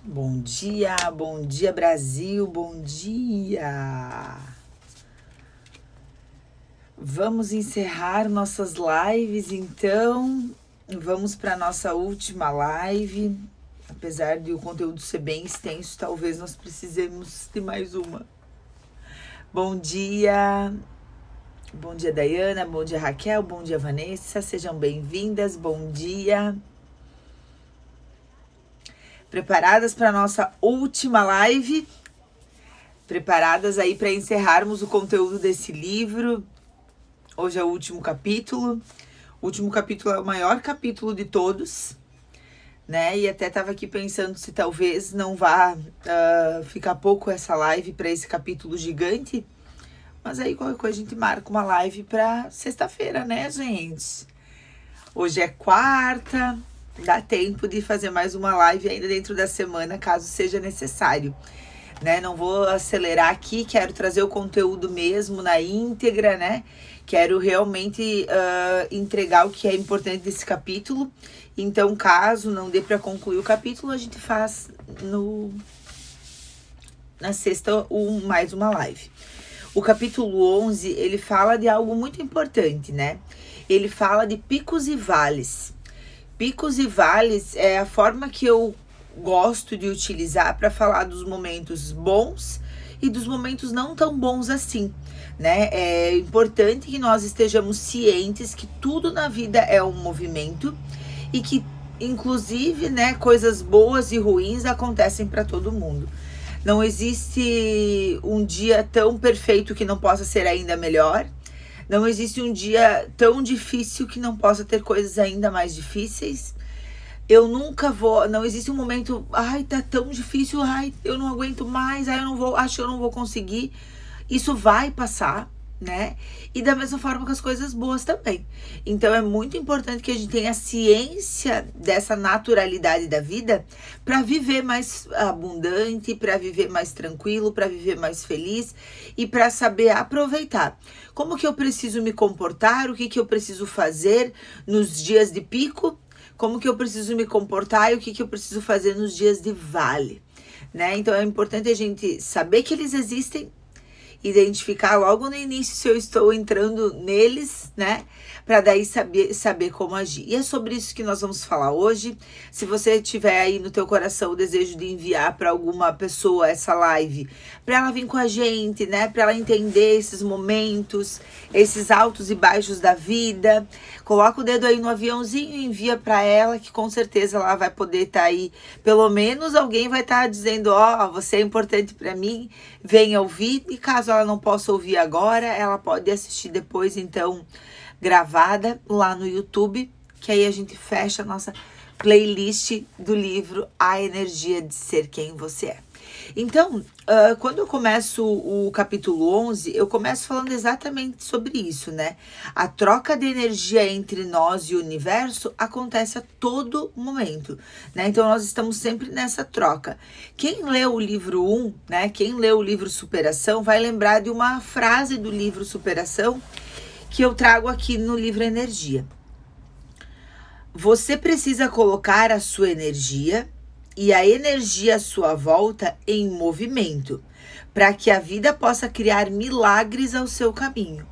Bom dia Brasil, bom dia! Vamos encerrar nossas lives então, vamos para nossa última live. Apesar de o conteúdo ser bem extenso, talvez nós precisemos de mais uma. Bom dia Dayana, bom dia Raquel, bom dia Vanessa, sejam bem-vindas, bom dia. Preparadas para a nossa última live? Preparadas aí para encerrarmos o conteúdo desse livro? Hoje é o último capítulo. O último capítulo é o maior capítulo de todos, né? E até estava aqui pensando se talvez não vá ficar pouco essa live para esse capítulo gigante. Mas aí qualquer coisa a gente marca uma live para sexta-feira, né, gente? Hoje é quarta. Dá tempo de fazer mais uma live ainda dentro da semana, caso seja necessário, né? Não vou acelerar aqui, quero trazer o conteúdo mesmo na íntegra, né? Quero realmente entregar o que é importante desse capítulo. Então, caso não dê para concluir o capítulo, a gente faz na sexta mais uma live. O capítulo 11, ele fala de algo muito importante, né? Ele fala de picos e vales. Picos e vales é a forma que eu gosto de utilizar para falar dos momentos bons e dos momentos não tão bons assim, né? É importante que nós estejamos cientes que tudo na vida é um movimento e que, inclusive, né, coisas boas e ruins acontecem para todo mundo. Não existe um dia tão perfeito que não possa ser ainda melhor. Não existe um dia tão difícil que não possa ter coisas ainda mais difíceis. Não existe um momento, ai, tá tão difícil, ai, eu não aguento mais, ai, acho que eu não vou conseguir. Isso vai passar, né? E da mesma forma com as coisas boas também. Então é muito importante que a gente tenha ciência dessa naturalidade da vida para viver mais abundante, para viver mais tranquilo, para viver mais feliz e para saber aproveitar. Como que eu preciso me comportar? O que eu preciso fazer nos dias de pico? Como que eu preciso me comportar e o que eu preciso fazer nos dias de vale, né? Então é importante a gente saber que eles existem, identificar logo no início se eu estou entrando neles, né? Para daí saber como agir. E é sobre isso que nós vamos falar hoje. Se você tiver aí no teu coração o desejo de enviar para alguma pessoa essa live, para ela vir com a gente, né? Para ela entender esses momentos, esses altos e baixos da vida, coloca o dedo aí no aviãozinho e envia para ela, que com certeza ela vai poder estar aí. Pelo menos alguém vai estar dizendo, você é importante para mim, venha ouvir. E caso ela não possa ouvir agora, ela pode assistir depois, então, gravada lá no YouTube, que aí a gente fecha a nossa playlist do livro A Energia de Ser Quem Você É. Então, quando eu começo o capítulo 11, eu começo falando exatamente sobre isso, né? A troca de energia entre nós e o universo acontece a todo momento, né? Então, nós estamos sempre nessa troca. Quem leu o livro 1, né? Quem leu o livro Superação, vai lembrar de uma frase do livro Superação que eu trago aqui no livro Energia. Você precisa colocar a sua energia e a energia à sua volta em movimento, para que a vida possa criar milagres ao seu caminho.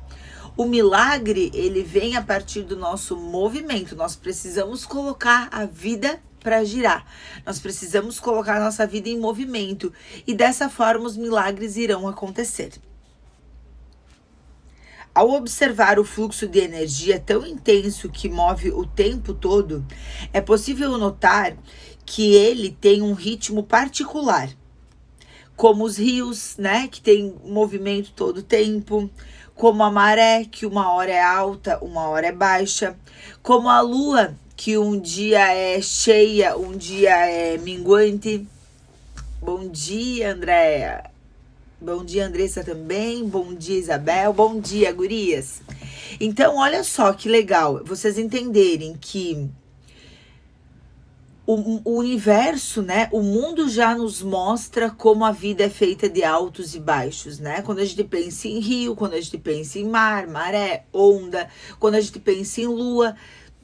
O milagre, ele vem a partir do nosso movimento. Nós precisamos colocar a vida para girar. Nós precisamos colocar a nossa vida em movimento e dessa forma os milagres irão acontecer. Ao observar o fluxo de energia tão intenso que move o tempo todo, é possível notar que ele tem um ritmo particular, como os rios, né, que tem movimento todo o tempo, como a maré, que uma hora é alta, uma hora é baixa, como a lua, que um dia é cheia, um dia é minguante. Bom dia, Andréa. Bom dia, Andressa também. Bom dia, Isabel. Bom dia, gurias. Então, olha só que legal vocês entenderem que o universo, né? O mundo já nos mostra como a vida é feita de altos e baixos, né? Quando a gente pensa em rio, quando a gente pensa em mar, maré, onda, quando a gente pensa em lua,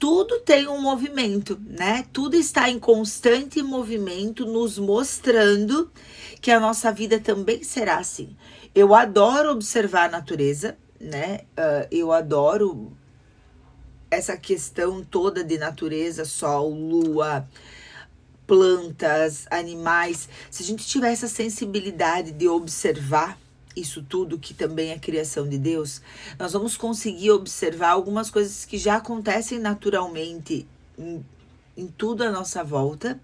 tudo tem um movimento, né? Tudo está em constante movimento, nos mostrando que a nossa vida também será assim. Eu adoro observar a natureza, né? Eu adoro essa questão toda de natureza, sol, lua, plantas, animais. Se a gente tiver essa sensibilidade de observar isso tudo, que também é criação de Deus, nós vamos conseguir observar algumas coisas que já acontecem naturalmente em tudo à nossa volta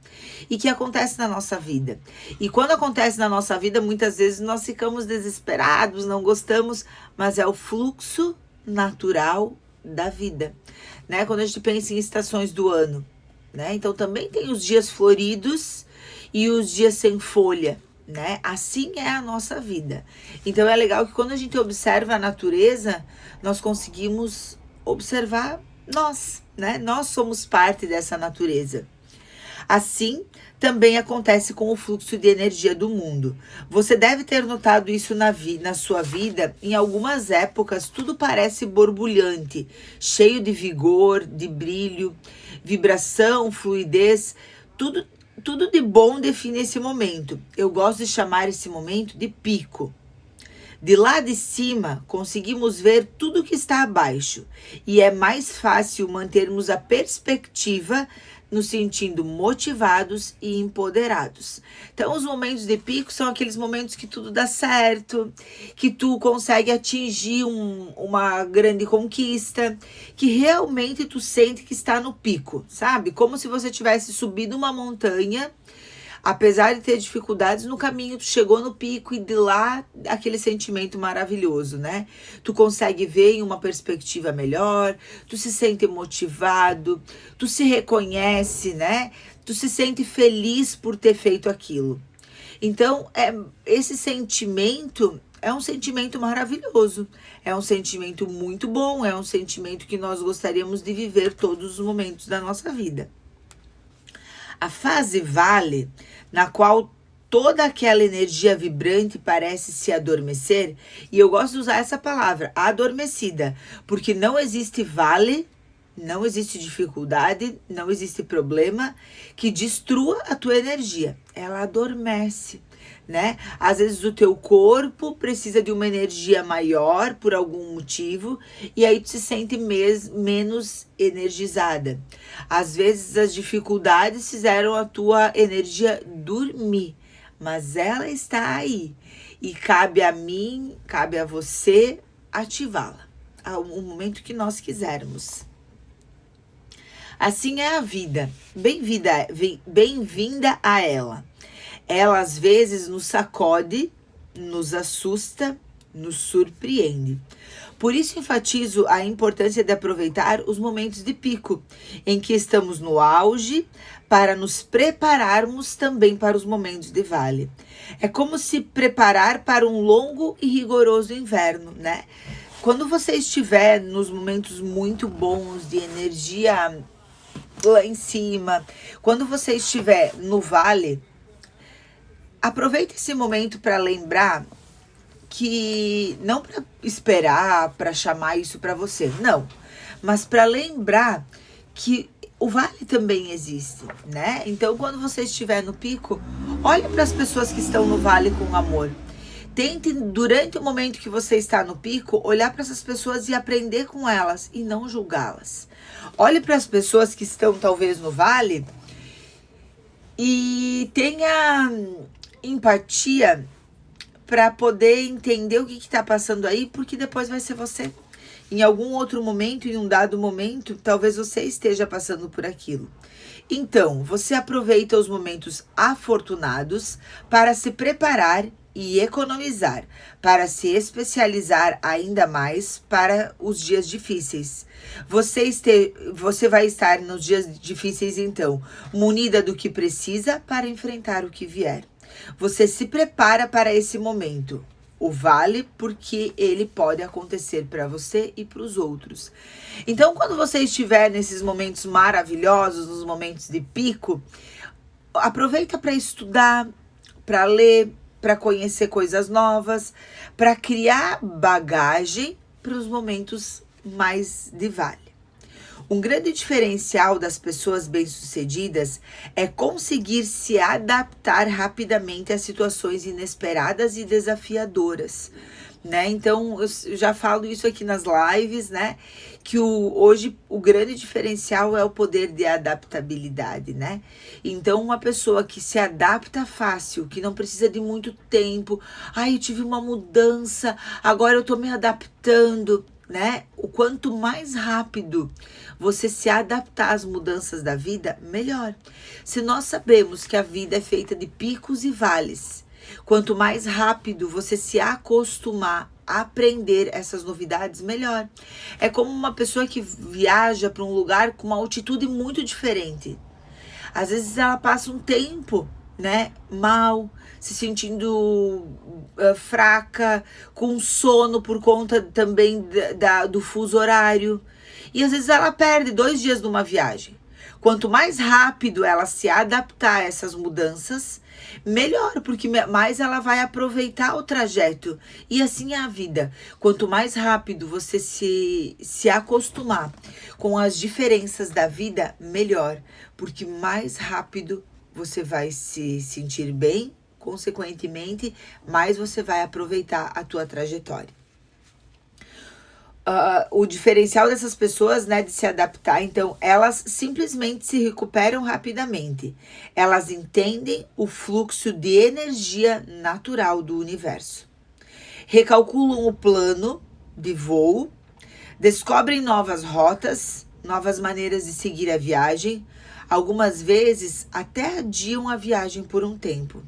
e que acontece na nossa vida. E quando acontece na nossa vida, muitas vezes nós ficamos desesperados, não gostamos, mas é o fluxo natural da vida, né? Quando a gente pensa em estações do ano, né? Então também tem os dias floridos e os dias sem folha, né? Assim é a nossa vida. Então é legal que quando a gente observa a natureza, nós conseguimos observar nós, né? Nós somos parte dessa natureza. Assim, também acontece com o fluxo de energia do mundo. Você deve ter notado isso na sua vida. Em algumas épocas, tudo parece borbulhante, cheio de vigor, de brilho, vibração, fluidez, tudo de bom define esse momento. Eu gosto de chamar esse momento de pico. De lá de cima, conseguimos ver tudo que está abaixo e é mais fácil mantermos a perspectiva nos sentindo motivados e empoderados. Então, os momentos de pico são aqueles momentos que tudo dá certo, que tu consegue atingir uma grande conquista, que realmente tu sente que está no pico, sabe? Como se você tivesse subido uma montanha. Apesar de ter dificuldades no caminho, tu chegou no pico e de lá aquele sentimento maravilhoso, né? Tu consegue ver em uma perspectiva melhor, tu se sente motivado, tu se reconhece, né? Tu se sente feliz por ter feito aquilo. Então, esse sentimento é um sentimento maravilhoso, é um sentimento muito bom, é um sentimento que nós gostaríamos de viver todos os momentos da nossa vida. A fase vale, na qual toda aquela energia vibrante parece se adormecer, e eu gosto de usar essa palavra, adormecida, porque não existe vale, não existe dificuldade, não existe problema que destrua a tua energia. Ela adormece, né? Às vezes o teu corpo precisa de uma energia maior por algum motivo e aí tu se sente menos energizada. Às vezes as dificuldades fizeram a tua energia dormir, mas ela está aí e cabe a mim, cabe a você ativá-la ao momento que nós quisermos. Assim é a vida. Bem-vinda a ela. Ela às vezes nos sacode, nos assusta, nos surpreende. Por isso enfatizo a importância de aproveitar os momentos de pico, em que estamos no auge, para nos prepararmos também para os momentos de vale. É como se preparar para um longo e rigoroso inverno, né? Quando você estiver nos momentos muito bons de energia lá em cima, quando você estiver no vale, aproveita esse momento para lembrar que não para esperar, para chamar isso para você, não, mas para lembrar que o vale também existe, né? Então, quando você estiver no pico, olhe para as pessoas que estão no vale com amor. Tente, durante o momento que você está no pico, olhar para essas pessoas e aprender com elas e não julgá-las. Olhe para as pessoas que estão talvez no vale e tenha empatia para poder entender o que está passando aí, porque depois vai ser você. Em algum outro momento, em um dado momento, talvez você esteja passando por aquilo. Então, você aproveita os momentos afortunados para se preparar e economizar, para se especializar ainda mais para os dias difíceis. Você vai estar nos dias difíceis, então, munida do que precisa para enfrentar o que vier. Você se prepara para esse momento, o vale, porque ele pode acontecer para você e para os outros. Então, quando você estiver nesses momentos maravilhosos, nos momentos de pico, aproveita para estudar, para ler, para conhecer coisas novas, para criar bagagem para os momentos mais de vale. Um grande diferencial das pessoas bem-sucedidas é conseguir se adaptar rapidamente a situações inesperadas e desafiadoras, né? Então, eu já falo isso aqui nas lives, né? Que hoje o grande diferencial é o poder de adaptabilidade, né? Então, uma pessoa que se adapta fácil, que não precisa de muito tempo, eu tive uma mudança, agora eu tô me adaptando, né? O quanto mais rápido você se adaptar às mudanças da vida, melhor. Se nós sabemos que a vida é feita de picos e vales, quanto mais rápido você se acostumar a aprender essas novidades, melhor. É como uma pessoa que viaja para um lugar com uma altitude muito diferente. Às vezes ela passa um tempo, né, mal, se sentindo fraca, com sono por conta também do fuso horário. E às vezes ela perde 2 dias numa viagem. Quanto mais rápido ela se adaptar a essas mudanças, melhor, porque mais ela vai aproveitar o trajeto. E assim é a vida. Quanto mais rápido você se acostumar com as diferenças da vida, melhor, porque mais rápido você vai se sentir bem, consequentemente, mais você vai aproveitar a tua trajetória. O diferencial dessas pessoas, né, de se adaptar, então, elas simplesmente se recuperam rapidamente. Elas entendem o fluxo de energia natural do universo. Recalculam o plano de voo, descobrem novas rotas, novas maneiras de seguir a viagem. Algumas vezes até adiam a viagem por um tempo,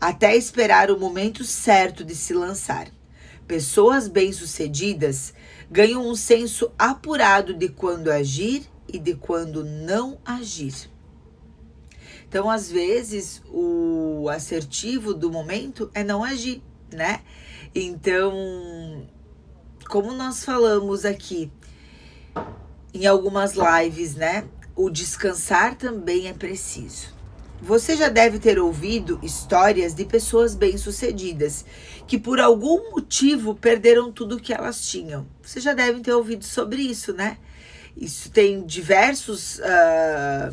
até esperar o momento certo de se lançar. Pessoas bem-sucedidas ganham um senso apurado de quando agir e de quando não agir. Então, às vezes, o assertivo do momento é não agir, né? Então, como nós falamos aqui em algumas lives, né? O descansar também é preciso. Você já deve ter ouvido histórias de pessoas bem-sucedidas que por algum motivo perderam tudo que elas tinham. Você já deve ter ouvido sobre isso, né? Isso tem diversos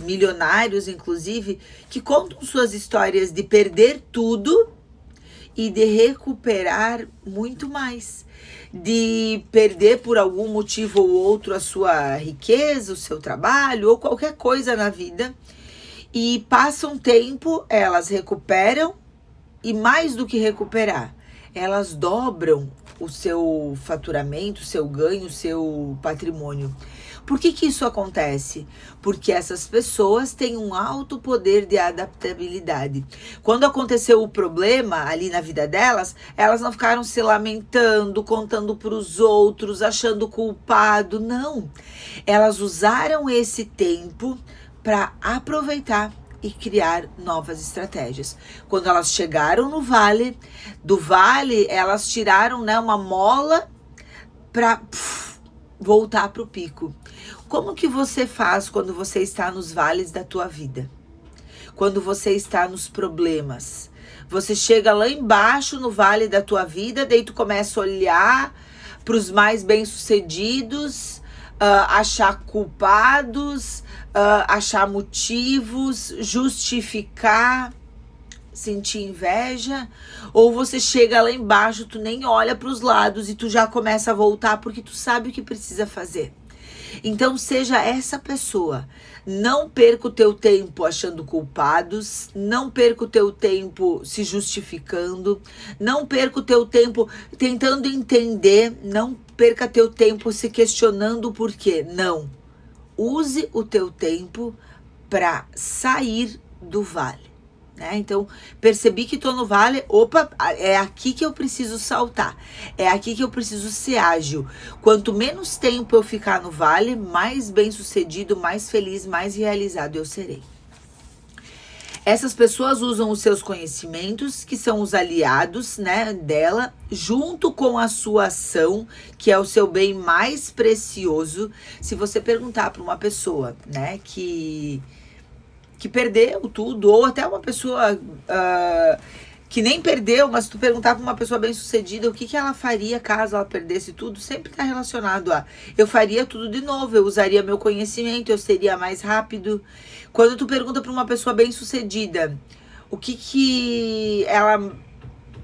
milionários, inclusive, que contam suas histórias de perder tudo e de recuperar muito mais. De perder por algum motivo ou outro a sua riqueza, o seu trabalho ou qualquer coisa na vida. E passa um tempo, elas recuperam e mais do que recuperar, elas dobram o seu faturamento, o seu ganho, o seu patrimônio. Por que isso acontece? Porque essas pessoas têm um alto poder de adaptabilidade. Quando aconteceu o problema ali na vida delas, elas não ficaram se lamentando, contando para os outros, achando culpado. Não. Elas usaram esse tempo para aproveitar e criar novas estratégias. Quando elas chegaram no vale, do vale elas tiraram, né, uma mola para voltar para o pico. Como que você faz quando você está nos vales da tua vida? Quando você está nos problemas? Você chega lá embaixo no vale da tua vida, daí tu começa a olhar para os mais bem-sucedidos, achar culpados, achar motivos, justificar, sentir inveja, ou você chega lá embaixo, tu nem olha para os lados e tu já começa a voltar porque tu sabe o que precisa fazer. Então seja essa pessoa. Não perca o teu tempo achando culpados, não perca o teu tempo se justificando, não perca o teu tempo tentando entender, não perca teu tempo se questionando o porquê. Não. Use o teu tempo para sair do vale. Então, percebi que estou no vale, opa, é aqui que eu preciso saltar, é aqui que eu preciso ser ágil. Quanto menos tempo eu ficar no vale, mais bem-sucedido, mais feliz, mais realizado eu serei. Essas pessoas usam os seus conhecimentos, que são os aliados, né, dela, junto com a sua ação, que é o seu bem mais precioso. Se você perguntar para uma pessoa, né, que perdeu tudo, ou até uma pessoa que nem perdeu, mas se tu perguntar pra uma pessoa bem-sucedida o que ela faria caso ela perdesse tudo, sempre tá relacionado a eu faria tudo de novo, eu usaria meu conhecimento, eu seria mais rápido. Quando tu pergunta pra uma pessoa bem-sucedida o que ela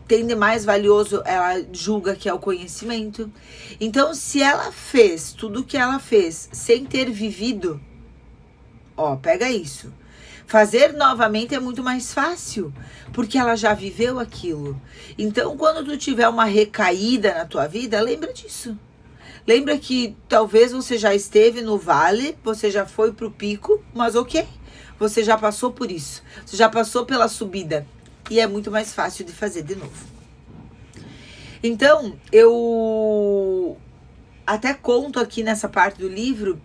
tem de mais valioso, ela julga que é o conhecimento. Então, se ela fez tudo o que ela fez sem ter vivido, ó, pega isso. Fazer novamente é muito mais fácil, porque ela já viveu aquilo. Então, quando tu tiver uma recaída na tua vida, lembra disso. Lembra que talvez você já esteve no vale, você já foi pro pico, mas ok, você já passou por isso. Você já passou pela subida e é muito mais fácil de fazer de novo. Então, eu até conto aqui nessa parte do livro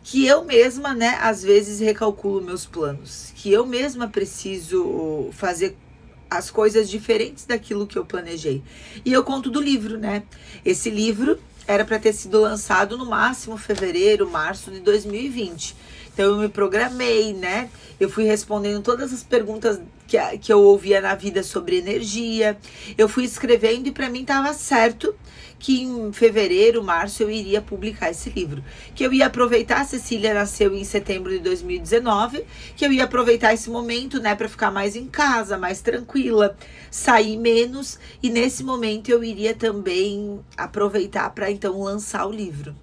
que eu mesma, né, às vezes recalculo meus planos, que eu mesma preciso fazer as coisas diferentes daquilo que eu planejei. E eu conto do livro, né? Esse livro era para ter sido lançado no máximo fevereiro, março de 2020. Então eu me programei, né? Eu fui respondendo todas as perguntas que eu ouvia na vida sobre energia. Eu fui escrevendo e para mim estava certo que em fevereiro, março eu iria publicar esse livro. Que eu ia aproveitar, a Cecília nasceu em setembro de 2019, que eu ia aproveitar esse momento, né, para ficar mais em casa, mais tranquila, sair menos, e nesse momento eu iria também aproveitar para então lançar o livro.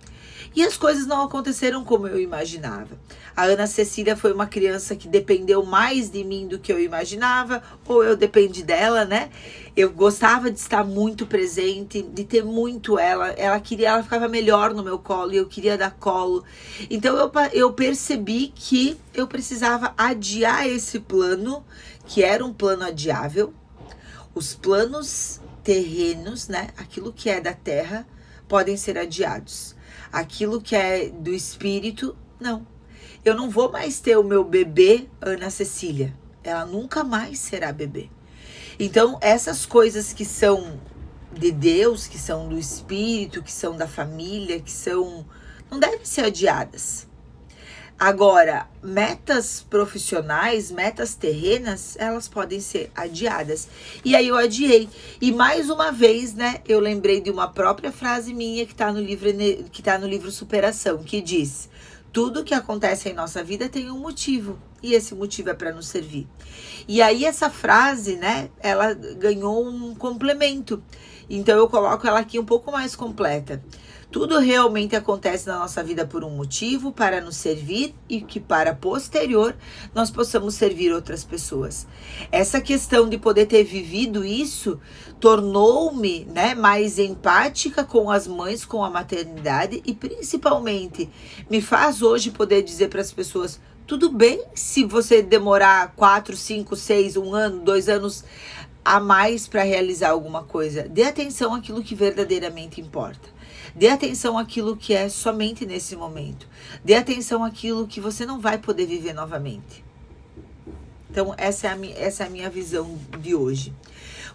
E as coisas não aconteceram como eu imaginava. A Ana Cecília foi uma criança que dependeu mais de mim do que eu imaginava, ou eu dependi dela, né? Eu gostava de estar muito presente, de ter muito ela. Ela ficava melhor no meu colo e eu queria dar colo. Então eu percebi que eu precisava adiar esse plano, que era um plano adiável. Os planos terrenos, né? Aquilo que é da terra, podem ser adiados. Aquilo que é do espírito, não. Eu não vou mais ter o meu bebê, Ana Cecília. Ela nunca mais será bebê. Então, essas coisas que são de Deus, que são do espírito, que são da família, que são... não devem ser adiadas. Agora, metas profissionais, metas terrenas, elas podem ser adiadas. E aí eu adiei. E mais uma vez, né, eu lembrei de uma própria frase minha que tá no livro Superação, que diz: tudo que acontece em nossa vida tem um motivo. E esse motivo é para nos servir. E aí essa frase, né, ela ganhou um complemento. Então eu coloco ela aqui um pouco mais completa. Tudo realmente acontece na nossa vida por um motivo, para nos servir e que para posterior nós possamos servir outras pessoas. Essa questão de poder ter vivido isso tornou-me, né, mais empática com as mães, com a maternidade e principalmente me faz hoje poder dizer para as pessoas: tudo bem se você demorar 4, 5, 6, 1 ano, 2 anos a mais para realizar alguma coisa. Dê atenção àquilo que verdadeiramente importa. Dê atenção àquilo que é somente nesse momento. Dê atenção àquilo que você não vai poder viver novamente. Então, essa é a minha visão de hoje.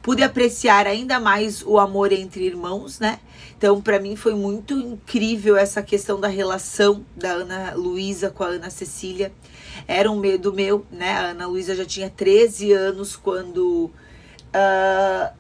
Pude apreciar ainda mais o amor entre irmãos, né? Então, para mim foi muito incrível essa questão da relação da Ana Luísa com a Ana Cecília. Era um medo meu, né? A Ana Luísa já tinha 13 anos quando...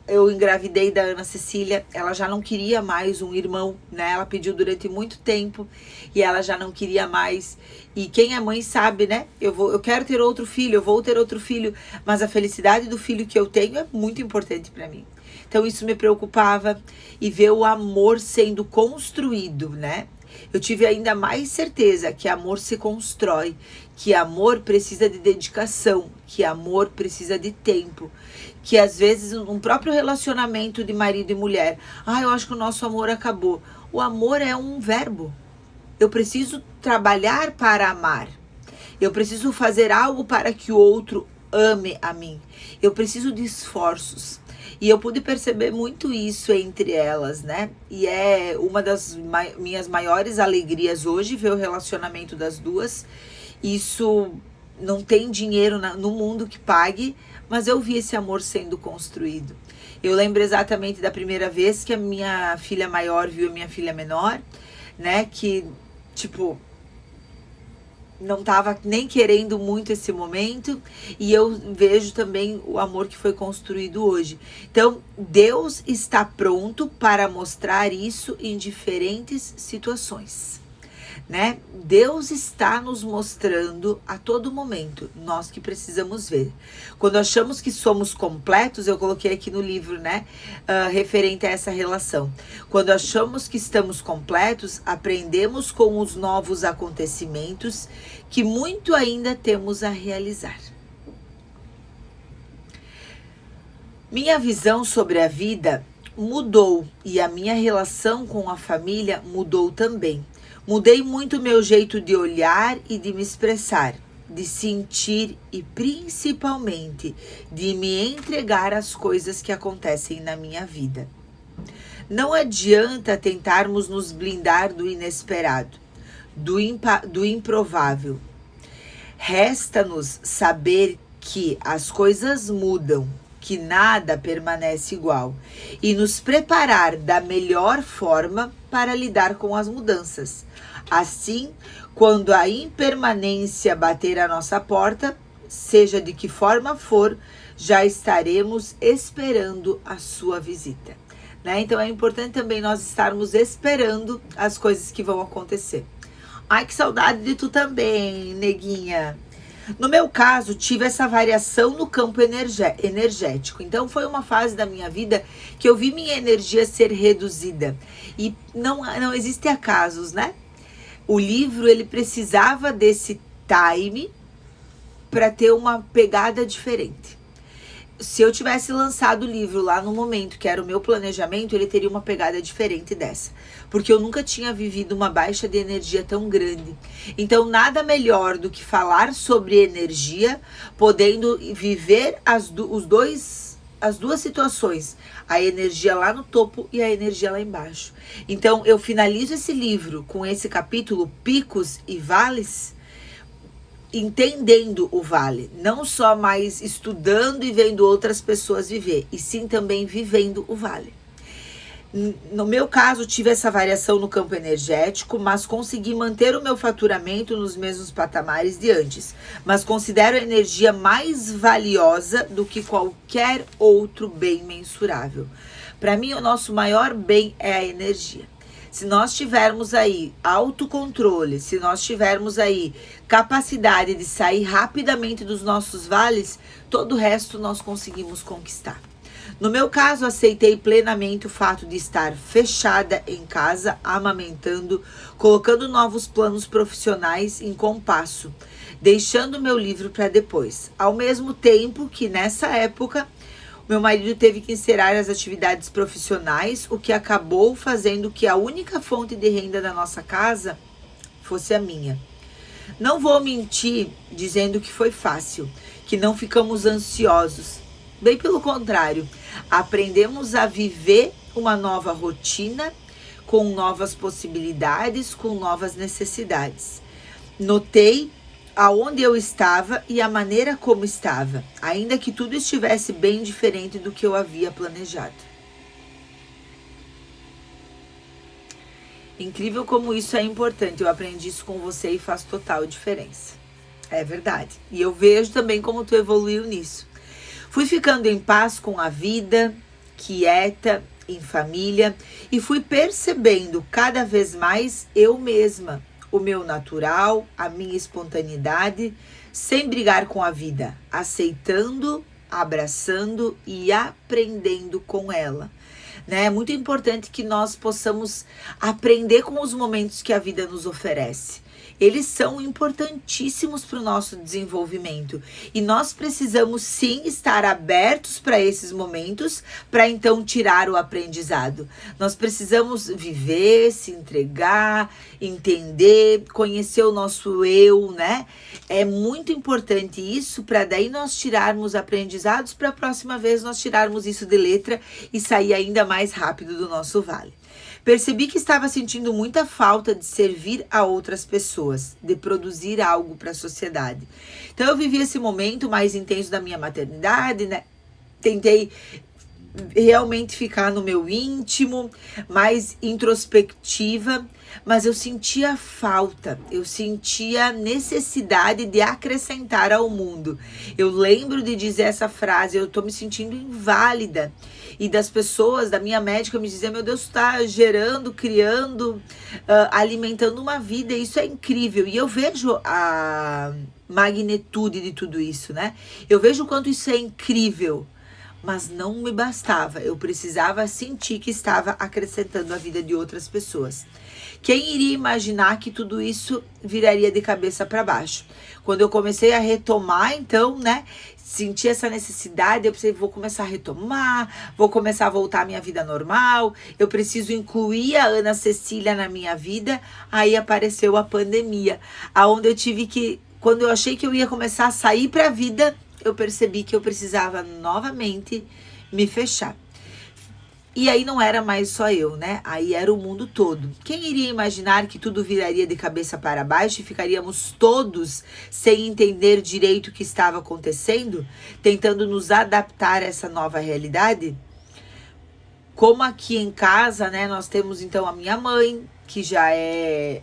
eu engravidei da Ana Cecília. Ela já não queria mais um irmão, né? Ela pediu durante muito tempo e ela já não queria mais. E quem é mãe sabe, né? Eu quero ter outro filho, eu vou ter outro filho, mas a felicidade do filho que eu tenho é muito importante para mim. Então isso me preocupava, e ver o amor sendo construído, né? Eu tive ainda mais certeza que amor se constrói, que amor precisa de dedicação, que amor precisa de tempo, que às vezes um próprio relacionamento de marido e mulher, eu acho que o nosso amor acabou. O amor é um verbo. Eu preciso trabalhar para amar. Eu preciso fazer algo para que o outro ame a mim. Eu preciso de esforços. E eu pude perceber muito isso entre elas, né? E é uma das minhas maiores alegrias hoje, ver o relacionamento das duas. Isso não tem dinheiro no mundo que pague, mas eu vi esse amor sendo construído. Eu lembro exatamente da primeira vez que a minha filha maior viu a minha filha menor, né? Que, tipo, não estava nem querendo muito esse momento, e eu vejo também o amor que foi construído hoje. Então, Deus está pronto para mostrar isso em diferentes situações, né? Deus está nos mostrando a todo momento, nós que precisamos ver. Quando achamos que somos completos, eu coloquei aqui no livro, né, referente a essa relação. Quando achamos que estamos completos, aprendemos com os novos acontecimentos que muito ainda temos a realizar. Minha visão sobre a vida mudou e a minha relação com a família mudou também. Mudei muito meu jeito de olhar e de me expressar, de sentir e principalmente de me entregar às coisas que acontecem na minha vida. Não adianta tentarmos nos blindar do inesperado, do improvável. Resta-nos saber que as coisas mudam, que nada permanece igual, e nos preparar da melhor forma para lidar com as mudanças. Assim, quando a impermanência bater à nossa porta, seja de que forma for, já estaremos esperando a sua visita, né? Então é importante também nós estarmos esperando as coisas que vão acontecer. Ai, que saudade de tu também, neguinha. No meu caso, tive essa variação no campo energético. Então, foi uma fase da minha vida que eu vi minha energia ser reduzida. E não existem acasos, né? O livro, ele precisava desse time para ter uma pegada diferente. Se eu tivesse lançado o livro lá no momento que era o meu planejamento, ele teria uma pegada diferente dessa. Porque eu nunca tinha vivido uma baixa de energia tão grande. Então, nada melhor do que falar sobre energia, podendo viver as duas situações. A energia lá no topo e a energia lá embaixo. Então, eu finalizo esse livro com esse capítulo, Picos e Vales, entendendo o vale, não só mais estudando e vendo outras pessoas viver, e sim também vivendo o vale. No meu caso, tive essa variação no campo energético, mas consegui manter o meu faturamento nos mesmos patamares de antes. Mas considero a energia mais valiosa do que qualquer outro bem mensurável. Para mim, o nosso maior bem é a energia. Se nós tivermos aí autocontrole, se nós tivermos aí capacidade de sair rapidamente dos nossos vales, todo o resto nós conseguimos conquistar. No meu caso, aceitei plenamente o fato de estar fechada em casa, amamentando, colocando novos planos profissionais em compasso, deixando meu livro para depois. Ao mesmo tempo que nessa época, meu marido teve que encerrar as atividades profissionais, o que acabou fazendo que a única fonte de renda da nossa casa fosse a minha. Não vou mentir dizendo que foi fácil, que não ficamos ansiosos. Bem pelo contrário, aprendemos a viver uma nova rotina, com novas possibilidades, com novas necessidades. Notei aonde eu estava e a maneira como estava, ainda que tudo estivesse bem diferente do que eu havia planejado. Incrível como isso é importante. Eu aprendi isso com você e faz total diferença. É verdade. E eu vejo também como tu evoluiu nisso. Fui ficando em paz com a vida, quieta, em família, e fui percebendo cada vez mais eu mesma, o meu natural, a minha espontaneidade, sem brigar com a vida, aceitando, abraçando e aprendendo com ela. Né? É muito importante que nós possamos aprender com os momentos que a vida nos oferece. Eles são importantíssimos para o nosso desenvolvimento. E nós precisamos sim estar abertos para esses momentos, para então tirar o aprendizado. Nós precisamos viver, se entregar, entender, conhecer o nosso eu, né? É muito importante isso para daí nós tirarmos aprendizados, para a próxima vez nós tirarmos isso de letra e sair ainda mais rápido do nosso vale. Percebi que estava sentindo muita falta de servir a outras pessoas, de produzir algo para a sociedade. Então eu vivi esse momento mais intenso da minha maternidade, né? Tentei realmente ficar no meu íntimo, mais introspectiva, mas eu sentia falta, eu sentia necessidade de acrescentar ao mundo. Eu lembro de dizer essa frase: eu tô me sentindo inválida. E das pessoas, da minha médica, me dizer: meu Deus, tá gerando, criando, alimentando uma vida, isso é incrível. E eu vejo a magnitude de tudo isso, né? Eu vejo o quanto isso é incrível. Mas não me bastava, eu precisava sentir que estava acrescentando a vida de outras pessoas. Quem iria imaginar que tudo isso viraria de cabeça para baixo? Quando eu comecei a retomar, então, né, senti essa necessidade, eu pensei: vou começar a retomar, vou começar a voltar à minha vida normal, eu preciso incluir a Ana Cecília na minha vida. Aí apareceu a pandemia, aonde eu tive que, quando eu achei que eu ia começar a sair para a vida, eu percebi que eu precisava novamente me fechar. E aí não era mais só eu, né? Aí era o mundo todo. Quem iria imaginar que tudo viraria de cabeça para baixo e ficaríamos todos sem entender direito o que estava acontecendo, tentando nos adaptar a essa nova realidade? Como aqui em casa, né, nós temos então a minha mãe, que já é...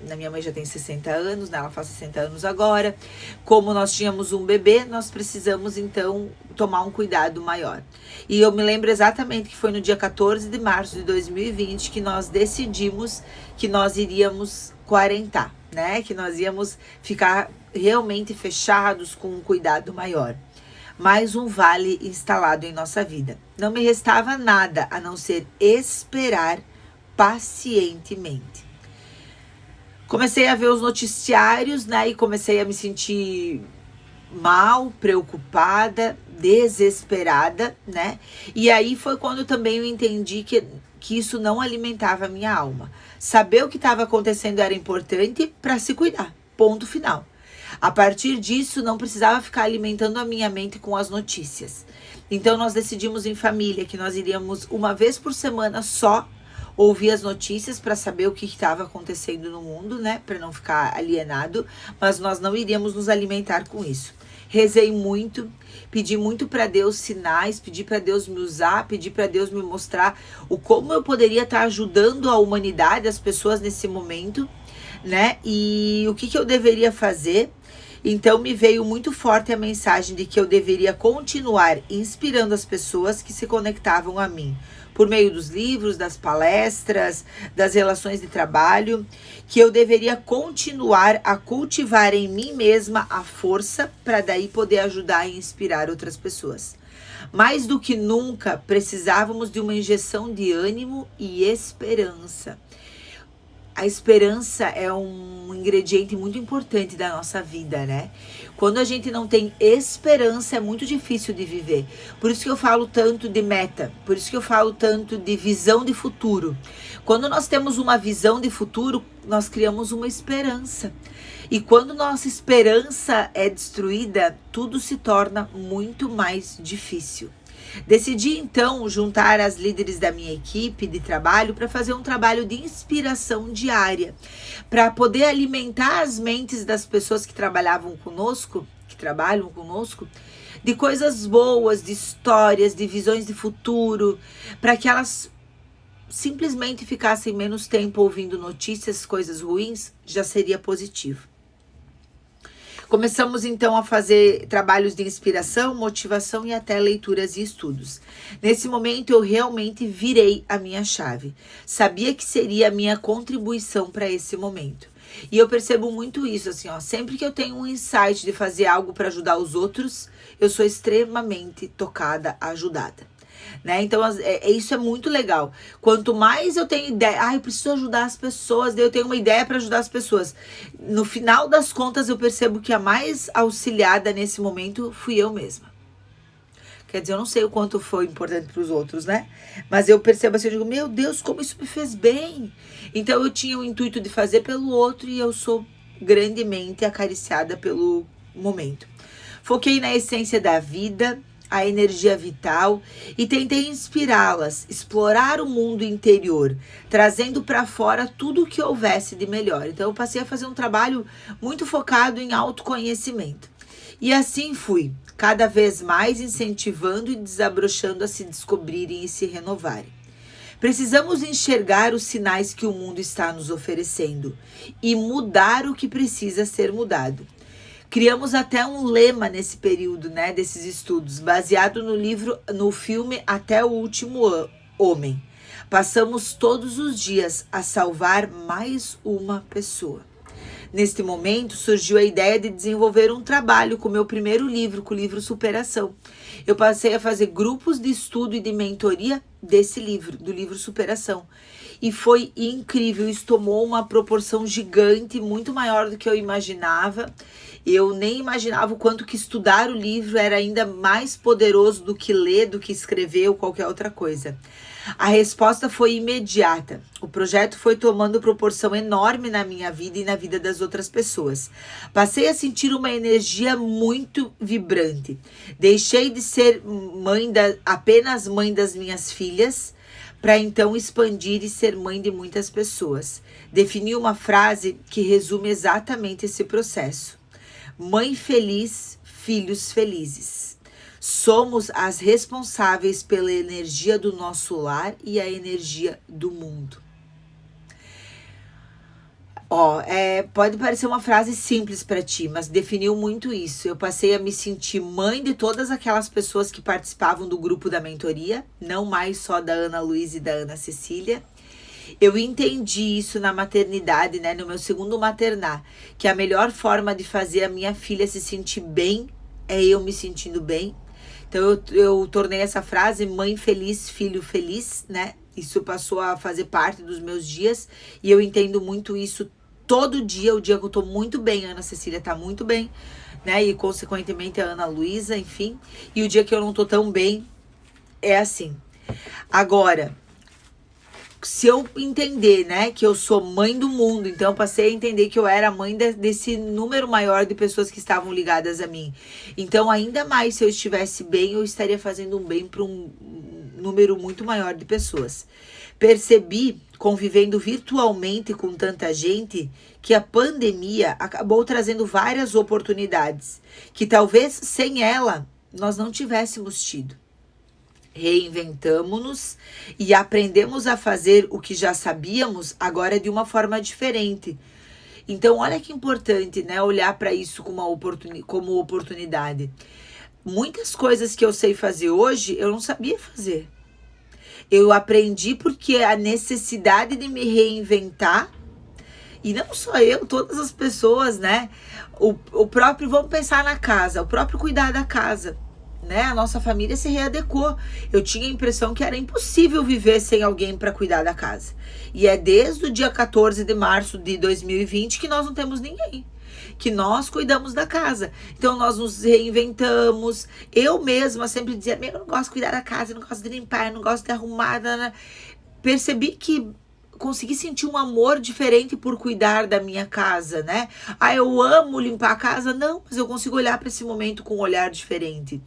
A minha mãe já tem 60 anos, né? Ela faz 60 anos agora. Como nós tínhamos um bebê, nós precisamos então tomar um cuidado maior. E eu me lembro exatamente que foi no dia 14 de março de 2020 que nós decidimos que nós iríamos quarentar, né? Que nós íamos ficar realmente fechados com um cuidado maior. Mais um vale instalado em nossa vida. Não me restava nada a não ser esperar pacientemente. Comecei a ver os noticiários, né, e comecei a me sentir mal, preocupada, desesperada, né? E aí foi quando também eu entendi que isso não alimentava a minha alma. Saber o que estava acontecendo era importante para se cuidar, ponto final. A partir disso, não precisava ficar alimentando a minha mente com as notícias. Então nós decidimos em família que nós iríamos uma vez por semana só ouvir as notícias para saber o que estava acontecendo no mundo, né? Para não ficar alienado, mas nós não iríamos nos alimentar com isso. Rezei muito, pedi muito para Deus sinais, pedi para Deus me usar, pedi para Deus me mostrar como eu poderia estar ajudando a humanidade, as pessoas nesse momento, né? E o que eu deveria fazer. Então me veio muito forte a mensagem de que eu deveria continuar inspirando as pessoas que se conectavam a mim, por meio dos livros, das palestras, das relações de trabalho, que eu deveria continuar a cultivar em mim mesma a força para daí poder ajudar e inspirar outras pessoas. Mais do que nunca, precisávamos de uma injeção de ânimo e esperança. A esperança é um ingrediente muito importante da nossa vida, né? Quando a gente não tem esperança, é muito difícil de viver. Por isso que eu falo tanto de meta, por isso que eu falo tanto de visão de futuro. Quando nós temos uma visão de futuro, nós criamos uma esperança. E quando nossa esperança é destruída, tudo se torna muito mais difícil. Decidi então juntar as líderes da minha equipe de trabalho para fazer um trabalho de inspiração diária, para poder alimentar as mentes das pessoas que trabalham conosco, de coisas boas, de histórias, de visões de futuro, para que elas simplesmente ficassem menos tempo ouvindo notícias, coisas ruins, já seria positivo. Começamos então a fazer trabalhos de inspiração, motivação e até leituras e estudos. Nesse momento eu realmente virei a minha chave. Sabia que seria a minha contribuição para esse momento. E eu percebo muito isso, assim, ó, sempre que eu tenho um insight de fazer algo para ajudar os outros, eu sou extremamente tocada, ajudada. Né? Então, isso é muito legal. Quanto mais eu tenho ideia, eu preciso ajudar as pessoas, daí eu tenho uma ideia para ajudar as pessoas. No final das contas, eu percebo que a mais auxiliada nesse momento fui eu mesma. Quer dizer, eu não sei o quanto foi importante para os outros, né? Mas eu percebo assim, eu digo, meu Deus, como isso me fez bem. Então, eu tinha o intuito de fazer pelo outro e eu sou grandemente acariciada pelo momento. Foquei na essência da vida, a energia vital e tentei inspirá-las, explorar o mundo interior, trazendo para fora tudo o que houvesse de melhor. Então eu passei a fazer um trabalho muito focado em autoconhecimento. E assim fui, cada vez mais incentivando e desabrochando a se descobrirem e se renovarem. Precisamos enxergar os sinais que o mundo está nos oferecendo e mudar o que precisa ser mudado. Criamos até um lema nesse período, né, desses estudos, baseado no filme Até o Último Homem. Passamos todos os dias a salvar mais uma pessoa. Neste momento, surgiu a ideia de desenvolver um trabalho com o meu primeiro livro, com o livro Superação. Eu passei a fazer grupos de estudo e de mentoria desse livro, do livro Superação. E foi incrível, isso tomou uma proporção gigante, muito maior do que eu imaginava. Eu nem imaginava o quanto que estudar o livro era ainda mais poderoso do que ler, do que escrever ou qualquer outra coisa. A resposta foi imediata. O projeto foi tomando proporção enorme na minha vida e na vida das outras pessoas. Passei a sentir uma energia muito vibrante. Deixei de ser apenas mãe das minhas filhas, para então expandir e ser mãe de muitas pessoas. Defini uma frase que resume exatamente esse processo. Mãe feliz, filhos felizes. Somos as responsáveis pela energia do nosso lar e a energia do mundo. Pode parecer uma frase simples para ti, mas definiu muito isso. Eu passei a me sentir mãe de todas aquelas pessoas que participavam do grupo da mentoria, não mais só da Ana Luísa e da Ana Cecília. Eu entendi isso na maternidade, né, no meu segundo maternar, que a melhor forma de fazer a minha filha se sentir bem é eu me sentindo bem. Então eu tornei essa frase mãe feliz, filho feliz, né? Isso passou a fazer parte dos meus dias e eu entendo muito isso todo dia. O dia que eu tô muito bem, a Ana Cecília tá muito bem, né? E consequentemente a Ana Luísa, enfim. E o dia que eu não tô tão bem, é assim. Agora, se eu entender, né, que eu sou mãe do mundo, então eu passei a entender que eu era mãe desse número maior de pessoas que estavam ligadas a mim. Então, ainda mais, se eu estivesse bem, eu estaria fazendo um bem para um número muito maior de pessoas. Percebi, convivendo virtualmente com tanta gente, que a pandemia acabou trazendo várias oportunidades, que talvez sem ela nós não tivéssemos tido. Reinventamos-nos e aprendemos a fazer o que já sabíamos, agora de uma forma diferente. Então, olha que importante, né? Olhar para isso como oportunidade. Muitas coisas que eu sei fazer hoje, eu não sabia fazer. Eu aprendi porque a necessidade de me reinventar, e não só eu, todas as pessoas, né? O próprio, vamos pensar na casa, o próprio cuidar da casa. Né? A nossa família se readequou. Eu tinha a impressão que era impossível viver sem alguém para cuidar da casa. E é desde o dia 14 de março de 2020 que nós não temos ninguém. Que nós cuidamos da casa. Então nós nos reinventamos. Eu mesma sempre dizia, eu não gosto de cuidar da casa, eu não gosto de limpar, eu não gosto de arrumar. Percebi que consegui sentir um amor diferente por cuidar da minha casa, né? Eu amo limpar a casa? Não, mas eu consigo olhar para esse momento com um olhar diferente.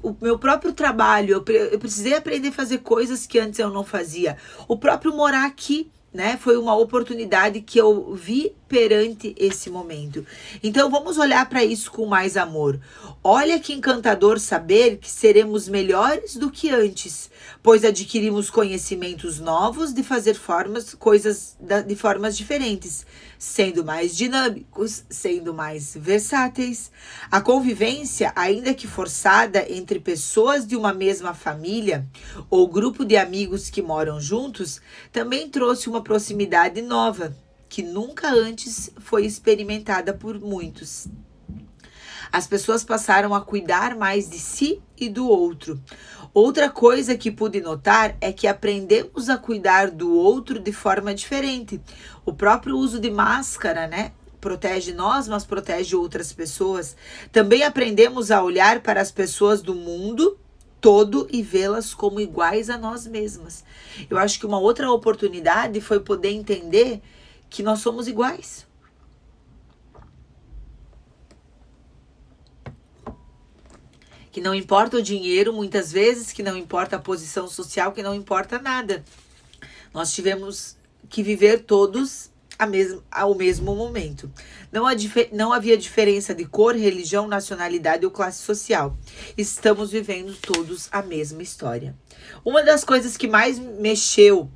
O meu próprio trabalho, eu precisei aprender a fazer coisas que antes eu não fazia. O próprio morar aqui, né? Foi uma oportunidade que eu vi perante esse momento. Então vamos olhar para isso com mais amor. Olha que encantador saber que seremos melhores do que antes, pois adquirimos conhecimentos novos de fazer coisas de formas diferentes, sendo mais dinâmicos, sendo mais versáteis. A convivência, ainda que forçada entre pessoas de uma mesma família ou grupo de amigos que moram juntos, também trouxe uma proximidade nova, que nunca antes foi experimentada por muitos. As pessoas passaram a cuidar mais de si e do outro. Outra coisa que pude notar é que aprendemos a cuidar do outro de forma diferente. O próprio uso de máscara, né? Protege nós, mas protege outras pessoas. Também aprendemos a olhar para as pessoas do mundo todo e vê-las como iguais a nós mesmas. Eu acho que uma outra oportunidade foi poder entender que nós somos iguais. Que não importa o dinheiro, muitas vezes, que não importa a posição social, que não importa nada. Nós tivemos que viver todos ao mesmo momento. Não havia diferença de cor, religião, nacionalidade ou classe social. Estamos vivendo todos a mesma história. Uma das coisas que mais mexeu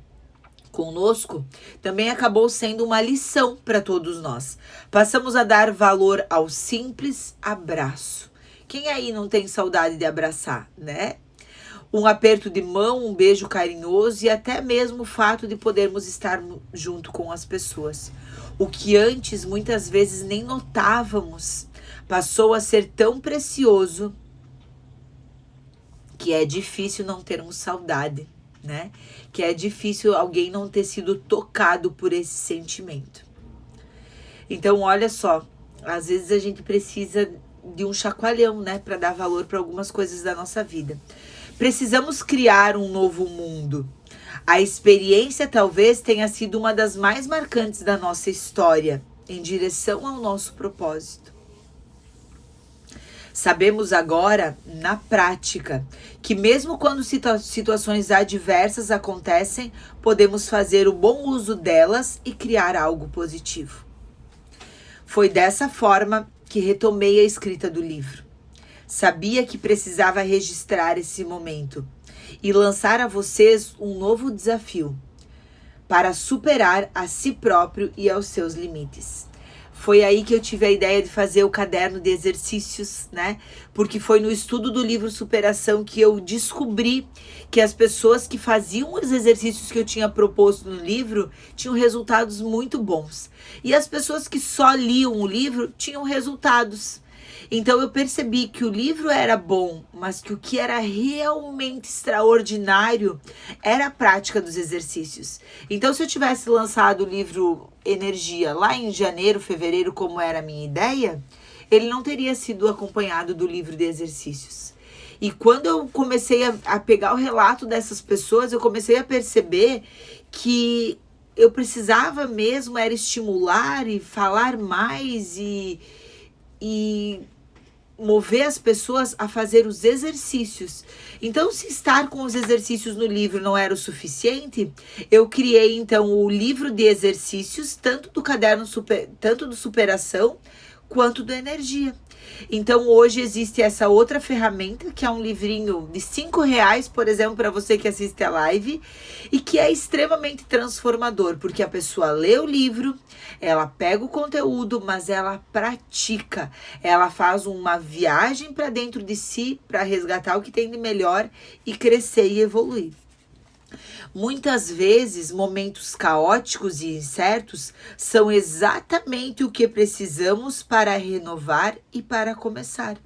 conosco também acabou sendo uma lição para todos nós. Passamos a dar valor ao simples abraço. Quem aí não tem saudade de abraçar, né? Um aperto de mão, um beijo carinhoso e até mesmo o fato de podermos estar junto com as pessoas. O que antes muitas vezes nem notávamos passou a ser tão precioso que é difícil não termos saudade, né? Que é difícil alguém não ter sido tocado por esse sentimento. Então, olha só, às vezes a gente precisa de um chacoalhão, né, para dar valor para algumas coisas da nossa vida. Precisamos criar um novo mundo. A experiência talvez tenha sido uma das mais marcantes da nossa história, em direção ao nosso propósito. Sabemos agora, na prática, que mesmo quando situações adversas acontecem, podemos fazer o bom uso delas e criar algo positivo. Foi dessa forma que retomei a escrita do livro. Sabia que precisava registrar esse momento e lançar a vocês um novo desafio para superar a si próprio e aos seus limites. Foi aí que eu tive a ideia de fazer o caderno de exercícios, né? Porque foi no estudo do livro Superação que eu descobri que as pessoas que faziam os exercícios que eu tinha proposto no livro tinham resultados muito bons. E as pessoas que só liam o livro tinham resultados. Então eu percebi que o livro era bom, mas que o que era realmente extraordinário era a prática dos exercícios. Então se eu tivesse lançado o livro Energia lá em janeiro, fevereiro, como era a minha ideia, ele não teria sido acompanhado do livro de exercícios. E quando eu comecei a pegar o relato dessas pessoas, eu comecei a perceber que eu precisava mesmo era estimular e falar mais e mover as pessoas a fazer os exercícios. Então, se estar com os exercícios no livro não era o suficiente, eu criei então o livro de exercícios, tanto do caderno tanto do Superação quanto do Energia. Então hoje existe essa outra ferramenta, que é um livrinho de R$5, por exemplo, para você que assiste a live, e que é extremamente transformador, porque a pessoa lê o livro, ela pega o conteúdo, mas ela pratica, ela faz uma viagem para dentro de si, para resgatar o que tem de melhor e crescer e evoluir. Muitas vezes, momentos caóticos e incertos são exatamente o que precisamos para renovar e para começar.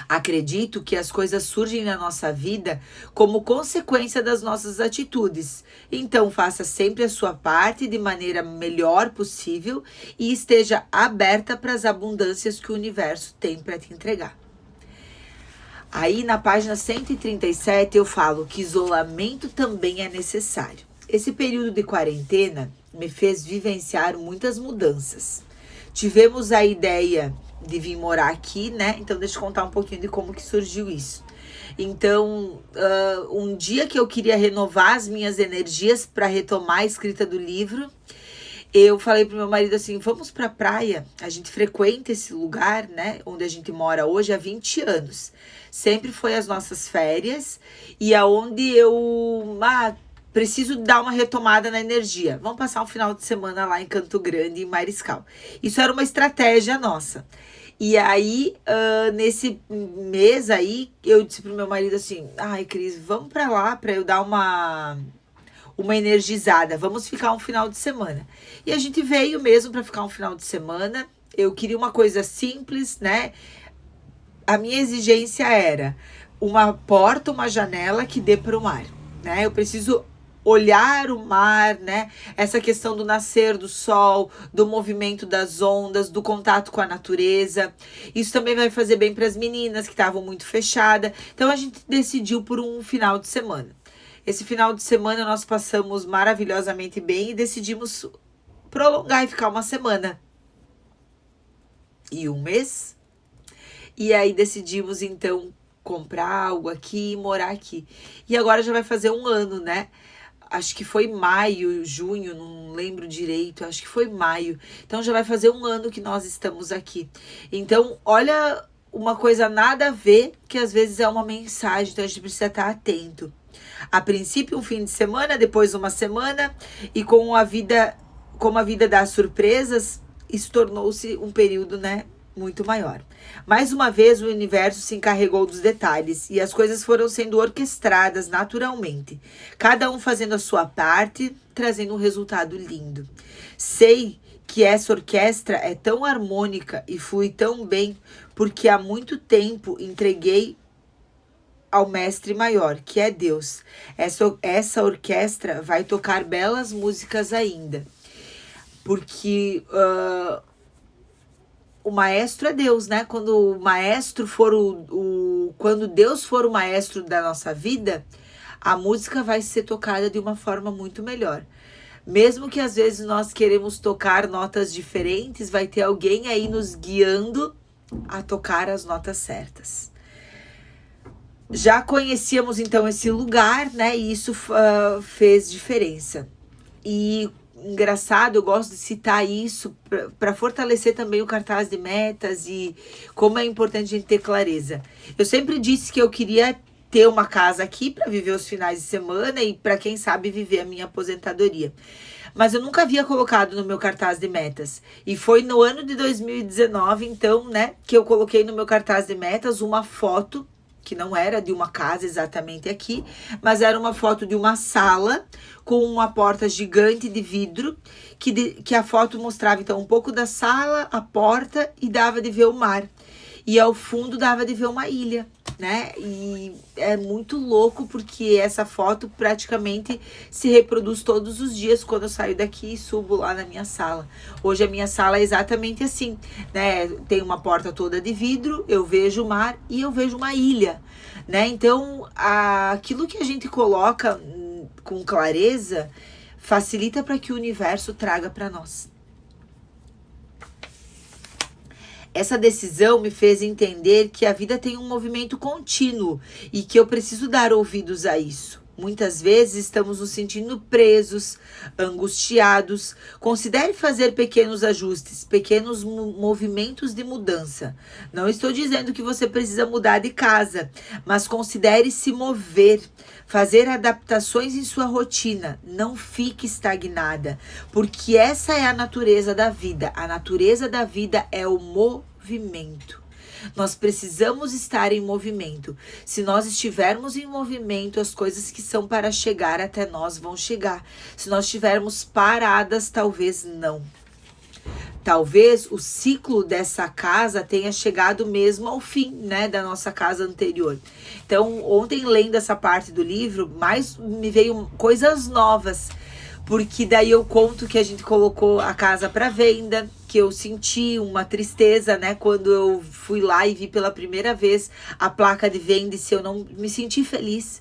Acredito que as coisas surgem na nossa vida como consequência das nossas atitudes. Então, faça sempre a sua parte de maneira melhor possível e esteja aberta para as abundâncias que o universo tem para te entregar. Aí na página 137 eu falo que isolamento também é necessário. Esse período de quarentena me fez vivenciar muitas mudanças. Tivemos a ideia de vir morar aqui, né? Então deixa eu contar um pouquinho de como que surgiu isso. Então, um dia que eu queria renovar as minhas energias para retomar a escrita do livro, eu falei pro meu marido assim, vamos pra praia, a gente frequenta esse lugar, né, onde a gente mora hoje há 20 anos. Sempre foi as nossas férias e aonde eu preciso dar uma retomada na energia. Vamos passar um final de semana lá em Canto Grande, em Mariscal. Isso era uma estratégia nossa. E aí, nesse mês aí, eu disse pro meu marido assim, ai, Cris, vamos pra lá pra eu dar uma energizada, vamos ficar um final de semana. E a gente veio mesmo para ficar um final de semana. Eu queria uma coisa simples, né? A minha exigência era uma porta, uma janela que dê para o mar, né? Eu preciso olhar o mar, né? Essa questão do nascer do sol, do movimento das ondas, do contato com a natureza. Isso também vai fazer bem para as meninas que estavam muito fechadas. Então a gente decidiu por um final de semana. Esse final de semana nós passamos maravilhosamente bem e decidimos prolongar e ficar uma semana. E um mês. E aí decidimos então comprar algo aqui e morar aqui. E agora já vai fazer um ano, né? acho que foi maio, junho, não lembro direito, acho que foi maio. Então já vai fazer 1 ano que nós estamos aqui. Então, olha uma coisa nada a ver, que às vezes é uma mensagem, então a gente precisa estar atento. A princípio, um fim de semana, depois uma semana, e como a vida dá surpresas, isso tornou-se um período, né, muito maior. Mais uma vez, o universo se encarregou dos detalhes e as coisas foram sendo orquestradas naturalmente, cada um fazendo a sua parte, trazendo um resultado lindo. Sei que essa orquestra é tão harmônica e flui tão bem porque há muito tempo entreguei ao mestre maior, que é Deus. Essa orquestra vai tocar belas músicas ainda, porque o maestro é Deus, né? Quando o maestro for quando Deus for o maestro da nossa vida, a música vai ser tocada de uma forma muito melhor. Mesmo que às vezes nós queremos tocar notas diferentes, vai ter alguém aí nos guiando a tocar as notas certas. Já conhecíamos então esse lugar, né? E isso fez diferença. E engraçado, eu gosto de citar isso para fortalecer também o cartaz de metas e como é importante a gente ter clareza. Eu sempre disse que eu queria ter uma casa aqui para viver os finais de semana e para quem sabe viver a minha aposentadoria. Mas eu nunca havia colocado no meu cartaz de metas. E foi no ano de 2019, então, né, que eu coloquei no meu cartaz de metas uma foto que não era de uma casa exatamente aqui, mas era uma foto de uma sala com uma porta gigante de vidro, que a foto mostrava então um pouco da sala, a porta e dava de ver o mar. E ao fundo dava de ver uma ilha, né? E é muito louco porque essa foto praticamente se reproduz todos os dias quando eu saio daqui e subo lá na minha sala. Hoje a minha sala é exatamente assim, né? Tem uma porta toda de vidro, eu vejo o mar e eu vejo uma ilha, né? Então, aquilo que a gente coloca com clareza facilita para que o universo traga para nós. Essa decisão me fez entender que a vida tem um movimento contínuo e que eu preciso dar ouvidos a isso. Muitas vezes estamos nos sentindo presos, angustiados. Considere fazer pequenos ajustes, pequenos movimentos de mudança. Não estou dizendo que você precisa mudar de casa, mas considere se mover, fazer adaptações em sua rotina. Não fique estagnada, porque essa é a natureza da vida. A natureza da vida é o movimento. Nós precisamos estar em movimento. Se nós estivermos em movimento, as coisas que são para chegar até nós vão chegar. Se nós estivermos paradas, talvez não. Talvez o ciclo dessa casa tenha chegado mesmo ao fim, né, da nossa casa anterior. Então, ontem, lendo essa parte do livro, me veio coisas novas. Porque daí eu conto que a gente colocou a casa para venda, que eu senti uma tristeza, né? Quando eu fui lá e vi pela primeira vez a placa de venda, e se eu não me senti feliz.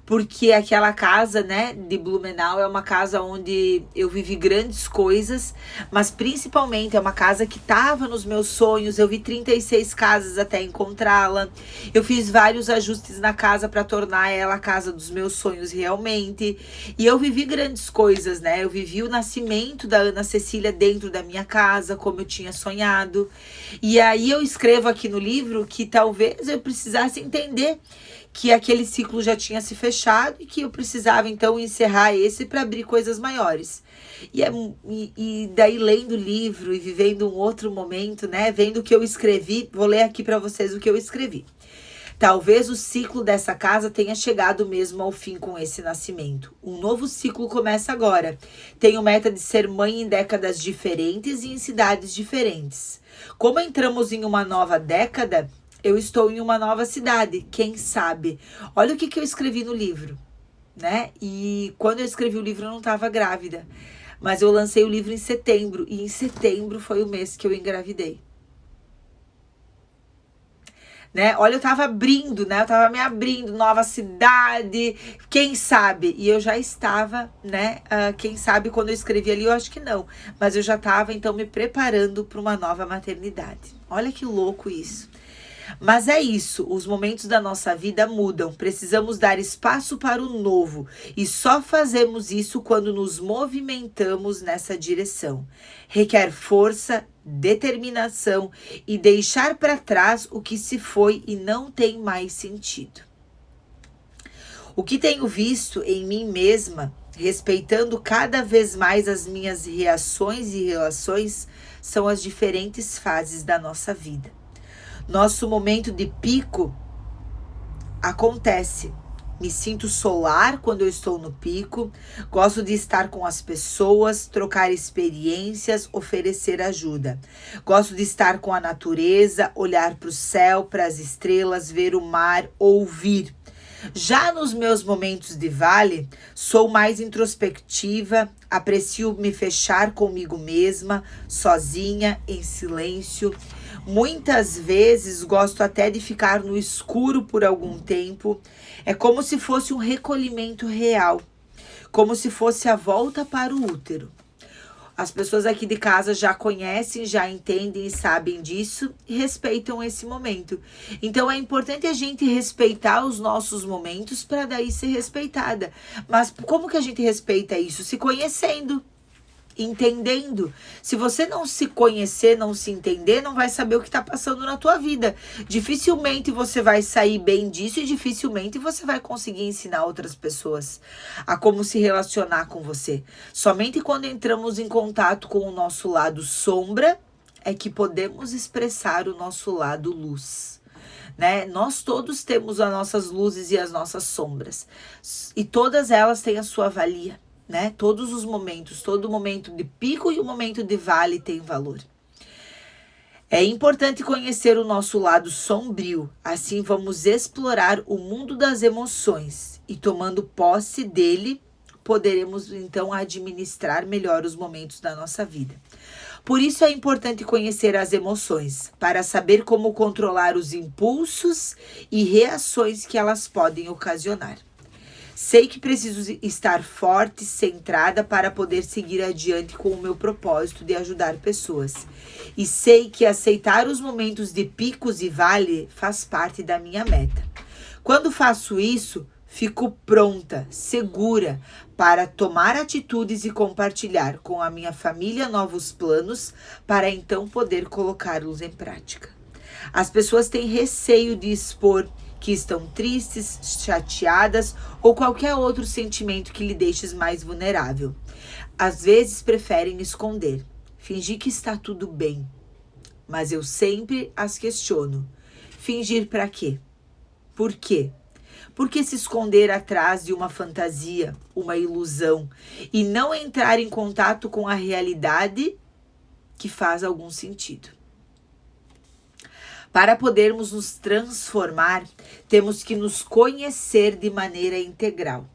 Porque aquela casa, né, de Blumenau é uma casa onde eu vivi grandes coisas, mas principalmente é uma casa que estava nos meus sonhos. Eu vi 36 casas até encontrá-la. Eu fiz vários ajustes na casa para tornar ela a casa dos meus sonhos realmente. E eu vivi grandes coisas, né? Eu vivi o nascimento da Ana Cecília dentro da minha casa, como eu tinha sonhado. E aí eu escrevo aqui no livro que talvez eu precisasse entender que aquele ciclo já tinha se fechado e que eu precisava então encerrar esse para abrir coisas maiores. E daí lendo o livro e vivendo um outro momento, né, vendo o que eu escrevi, vou ler aqui para vocês o que eu escrevi. Talvez o ciclo dessa casa tenha chegado mesmo ao fim com esse nascimento. Um novo ciclo começa agora. Tenho meta de ser mãe em décadas diferentes e em cidades diferentes. Como entramos em uma nova década, eu estou em uma nova cidade, quem sabe? Olha o que eu escrevi no livro, né? E quando eu escrevi o livro eu não estava grávida, mas eu lancei o livro em setembro, e em setembro foi o mês que eu engravidei. Né? Olha, eu tava abrindo, né? Eu tava me abrindo, nova cidade, quem sabe? E eu já estava, né? Quem sabe quando eu escrevi ali, eu acho que não. Mas eu já tava, então, me preparando para uma nova maternidade. Olha que louco isso. Mas é isso, os momentos da nossa vida mudam, precisamos dar espaço para o novo e só fazemos isso quando nos movimentamos nessa direção. Requer força, determinação e deixar para trás o que se foi e não tem mais sentido. O que tenho visto em mim mesma, respeitando cada vez mais as minhas reações e relações, são as diferentes fases da nossa vida. Nosso momento de pico acontece. Me sinto solar quando eu estou no pico, gosto de estar com as pessoas, trocar experiências, oferecer ajuda. Gosto de estar com a natureza, olhar para o céu, para as estrelas, ver o mar, ouvir. Já nos meus momentos de vale, sou mais introspectiva, aprecio me fechar comigo mesma, sozinha, em silêncio. Muitas vezes gosto até de ficar no escuro por algum tempo. É como se fosse um recolhimento real, como se fosse a volta para o útero. As pessoas aqui de casa já conhecem, já entendem e sabem disso e respeitam esse momento. Então é importante a gente respeitar os nossos momentos para daí ser respeitada. Mas como que a gente respeita isso? Se conhecendo, entendendo. Se você não se conhecer, não se entender, não vai saber o que está passando na tua vida. Dificilmente você vai sair bem disso e dificilmente você vai conseguir ensinar outras pessoas a como se relacionar com você. Somente quando entramos em contato com o nosso lado sombra é que podemos expressar o nosso lado luz. Né? Nós todos temos as nossas luzes e as nossas sombras. E todas elas têm a sua valia. Né? Todos os momentos, todo momento de pico e o momento de vale tem valor. É importante conhecer o nosso lado sombrio, assim vamos explorar o mundo das emoções e tomando posse dele, poderemos então administrar melhor os momentos da nossa vida. Por isso é importante conhecer as emoções, para saber como controlar os impulsos e reações que elas podem ocasionar. Sei que preciso estar forte, centrada para poder seguir adiante com o meu propósito de ajudar pessoas. E sei que aceitar os momentos de picos e vale faz parte da minha meta. Quando faço isso, fico pronta, segura para tomar atitudes e compartilhar com a minha família novos planos para então poder colocá-los em prática. As pessoas têm receio de expor que estão tristes, chateadas ou qualquer outro sentimento que lhe deixe mais vulnerável. Às vezes preferem esconder, fingir que está tudo bem. Mas eu sempre as questiono. Fingir para quê? Por quê? Por que se esconder atrás de uma fantasia, uma ilusão e não entrar em contato com a realidade que faz algum sentido? Para podermos nos transformar, temos que nos conhecer de maneira integral.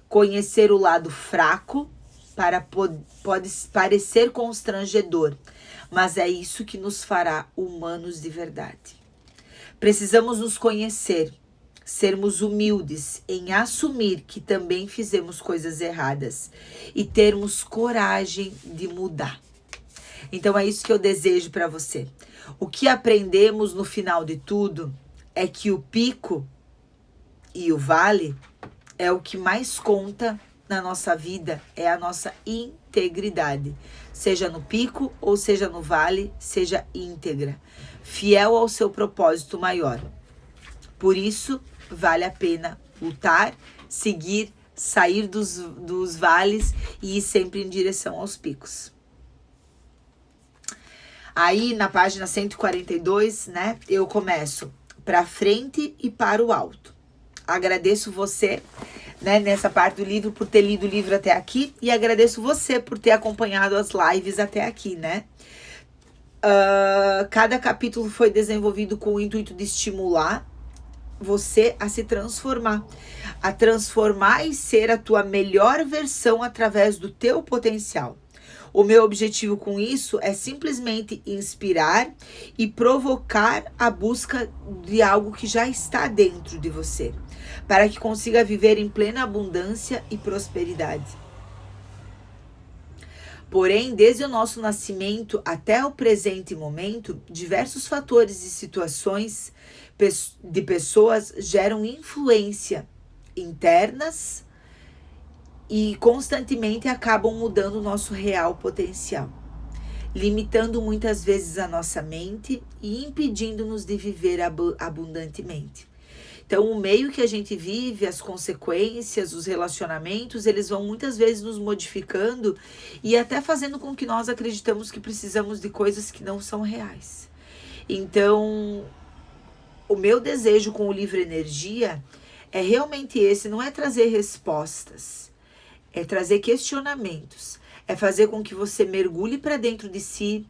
Conhecer o lado fraco pode parecer constrangedor, mas é isso que nos fará humanos de verdade. Precisamos nos conhecer, sermos humildes em assumir que também fizemos coisas erradas e termos coragem de mudar. Então é isso que eu desejo para você. O que aprendemos no final de tudo é que o pico e o vale é o que mais conta na nossa vida, é a nossa integridade. Seja no pico ou seja no vale, seja íntegra, fiel ao seu propósito maior. Por isso, vale a pena lutar, seguir, sair dos vales e ir sempre em direção aos picos. Aí, na página 142, né, eu começo para frente e para o alto. Agradeço você, né, nessa parte do livro, por ter lido o livro até aqui. E agradeço você por ter acompanhado as lives até aqui, né? Cada capítulo foi desenvolvido com o intuito de estimular você a se transformar. A transformar e ser a tua melhor versão através do teu potencial. O meu objetivo com isso é simplesmente inspirar e provocar a busca de algo que já está dentro de você, para que consiga viver em plena abundância e prosperidade. Porém, desde o nosso nascimento até o presente momento, diversos fatores e situações de pessoas geram influência internas e constantemente acabam mudando o nosso real potencial, limitando muitas vezes a nossa mente e impedindo-nos de viver abundantemente. Então, o meio que a gente vive, as consequências, os relacionamentos, eles vão muitas vezes nos modificando e até fazendo com que nós acreditamos que precisamos de coisas que não são reais. Então, o meu desejo com o livro Energia é realmente esse, não é trazer respostas, é trazer questionamentos, é fazer com que você mergulhe para dentro de si,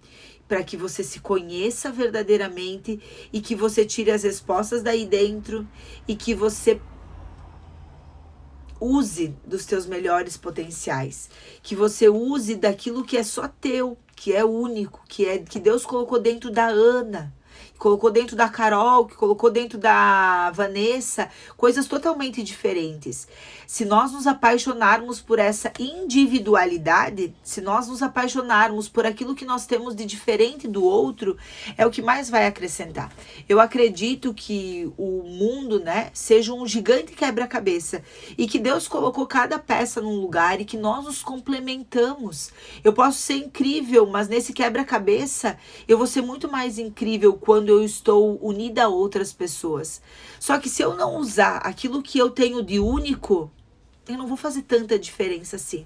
para que você se conheça verdadeiramente e que você tire as respostas daí dentro e que você use dos teus melhores potenciais, que você use daquilo que é só teu, que é único, que Deus colocou dentro da Ana, colocou dentro da Carol, que colocou dentro da Vanessa, coisas totalmente diferentes. Se nós nos apaixonarmos por essa individualidade, se nós nos apaixonarmos por aquilo que nós temos de diferente do outro, é o que mais vai acrescentar. Eu acredito que o mundo, né, seja um gigante quebra-cabeça e que Deus colocou cada peça num lugar e que nós nos complementamos. Eu posso ser incrível, mas nesse quebra-cabeça eu vou ser muito mais incrível quando eu estou unida a outras pessoas. Só que se eu não usar aquilo que eu tenho de único, eu não vou fazer tanta diferença assim.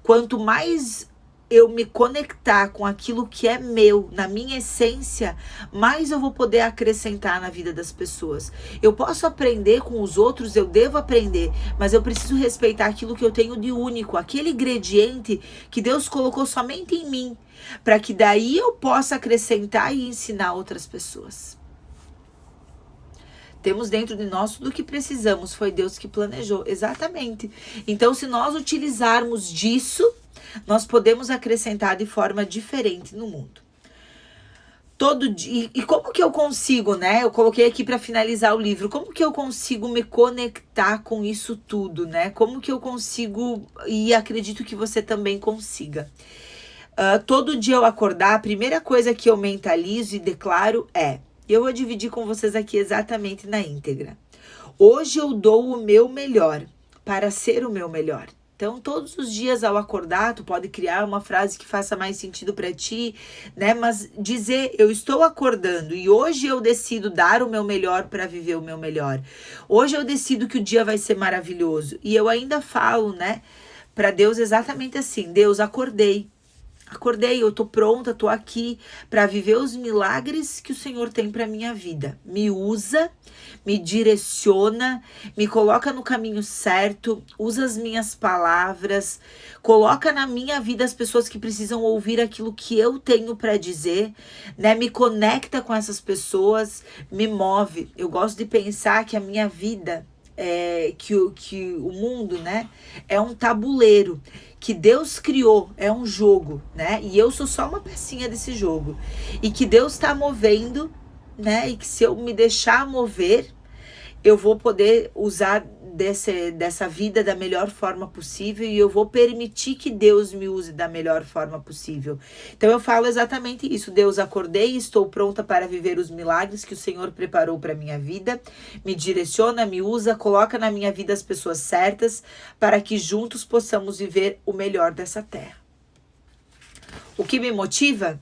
Quanto mais eu me conectar com aquilo que é meu, na minha essência, mais eu vou poder acrescentar na vida das pessoas. Eu posso aprender com os outros, eu devo aprender, mas eu preciso respeitar aquilo que eu tenho de único, aquele ingrediente que Deus colocou somente em mim, para que daí eu possa acrescentar e ensinar outras pessoas. Temos dentro de nós tudo o que precisamos, foi Deus que planejou, exatamente. Então, se nós utilizarmos disso, nós podemos acrescentar de forma diferente no mundo. Todo dia, e como que eu consigo, né? Eu coloquei aqui para finalizar o livro. Como que eu consigo me conectar com isso tudo, né? Como que eu consigo, e acredito que você também consiga. Todo dia eu acordar, a primeira coisa que eu mentalizo e declaro é: eu vou dividir com vocês aqui exatamente na íntegra. Hoje eu dou o meu melhor para ser o meu melhor. Então, todos os dias ao acordar, tu pode criar uma frase que faça mais sentido para ti, né? Mas dizer, eu estou acordando e hoje eu decido dar o meu melhor para viver o meu melhor. Hoje eu decido que o dia vai ser maravilhoso. E eu ainda falo, né, para Deus exatamente assim: Deus, acordei, eu tô pronta, tô aqui para viver os milagres que o Senhor tem para minha vida. Me usa, me direciona, me coloca no caminho certo, usa as minhas palavras, coloca na minha vida as pessoas que precisam ouvir aquilo que eu tenho para dizer, né? Me conecta com essas pessoas, me move. Eu gosto de pensar que a minha vida que o mundo, né, é um tabuleiro que Deus criou, é um jogo, né? E eu sou só uma pecinha desse jogo. E que Deus está movendo, né? E que se eu me deixar mover, eu vou poder usar dessa vida da melhor forma possível e eu vou permitir que Deus me use da melhor forma possível. Então eu falo exatamente isso: Deus, acordei, estou pronta para viver os milagres que o Senhor preparou para minha vida. Me direciona, me usa, coloca na minha vida as pessoas certas para que juntos possamos viver o melhor dessa terra. O que me motiva?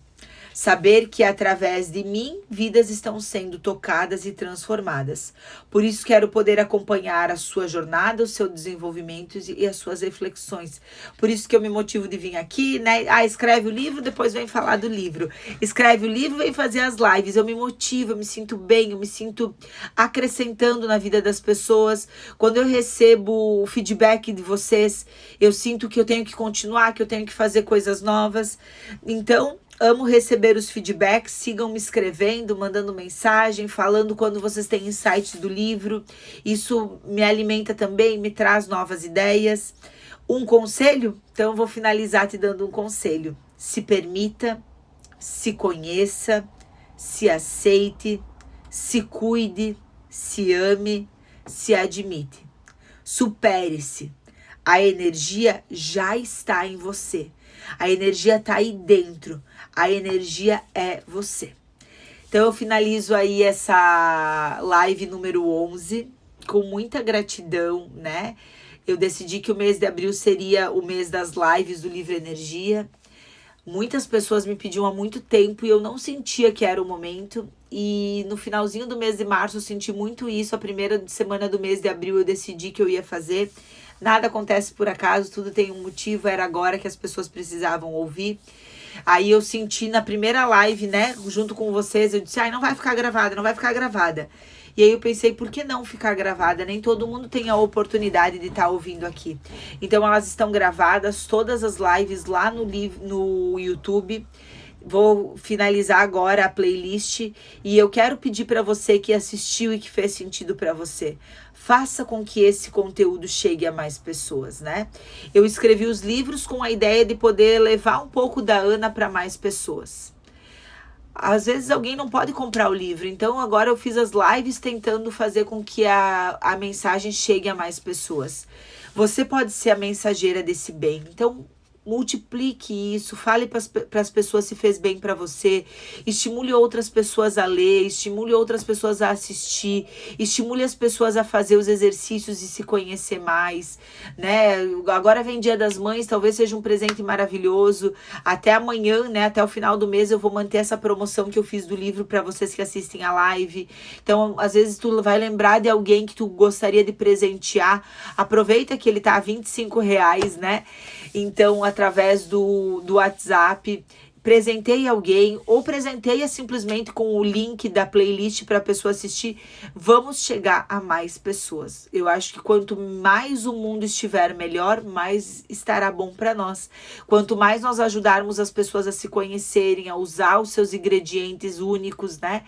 Saber que através de mim, vidas estão sendo tocadas e transformadas. Por isso quero poder acompanhar a sua jornada, o seu desenvolvimento e as suas reflexões. Por isso que eu me motivo de vir aqui, né? Escreve o livro, depois vem falar do livro. Escreve o livro, vem fazer as lives. Eu me motivo, eu me sinto bem, eu me sinto acrescentando na vida das pessoas. Quando eu recebo o feedback de vocês, eu sinto que eu tenho que continuar, que eu tenho que fazer coisas novas. Então, amo receber os feedbacks, sigam me escrevendo, mandando mensagem, falando quando vocês têm insights do livro. Isso me alimenta também, me traz novas ideias. Um conselho? Então eu vou finalizar te dando um conselho. Se permita, se conheça, se aceite, se cuide, se ame, se admite. Supere-se. A energia já está em você. A energia tá aí dentro. A energia é você. Então eu finalizo aí essa live número 11 com muita gratidão, né? Eu decidi que o mês de abril seria o mês das lives do Livre Energia. Muitas pessoas me pediam há muito tempo e eu não sentia que era o momento. E no finalzinho do mês de março eu senti muito isso. A primeira semana do mês de abril eu decidi que eu ia fazer. Nada acontece por acaso, tudo tem um motivo. Era agora que as pessoas precisavam ouvir. Aí eu senti na primeira live, né, junto com vocês, eu disse, não vai ficar gravada, não vai ficar gravada. E aí eu pensei, por que não ficar gravada? Nem todo mundo tem a oportunidade de estar ouvindo aqui. Então elas estão gravadas, todas as lives lá no YouTube. Vou finalizar agora a playlist e eu quero pedir para você que assistiu e que fez sentido para você. Faça com que esse conteúdo chegue a mais pessoas, né? Eu escrevi os livros com a ideia de poder levar um pouco da Ana para mais pessoas. Às vezes alguém não pode comprar o livro, então agora eu fiz as lives tentando fazer com que a mensagem chegue a mais pessoas. Você pode ser a mensageira desse bem, então multiplique isso, fale para as pessoas se fez bem para você, estimule outras pessoas a ler, estimule outras pessoas a assistir, estimule as pessoas a fazer os exercícios e se conhecer mais, né? Agora vem Dia das Mães, talvez seja um presente maravilhoso. Até amanhã, né? Até o final do mês eu vou manter essa promoção que eu fiz do livro para vocês que assistem a live. Então, às vezes tu vai lembrar de alguém que tu gostaria de presentear. Aproveita que ele tá a R$25, né? Então, através do WhatsApp, presenteie alguém ou presenteie simplesmente com o link da playlist para a pessoa assistir. Vamos chegar a mais pessoas. Eu acho que quanto mais o mundo estiver melhor, mais estará bom para nós. Quanto mais nós ajudarmos as pessoas a se conhecerem, a usar os seus ingredientes únicos, né?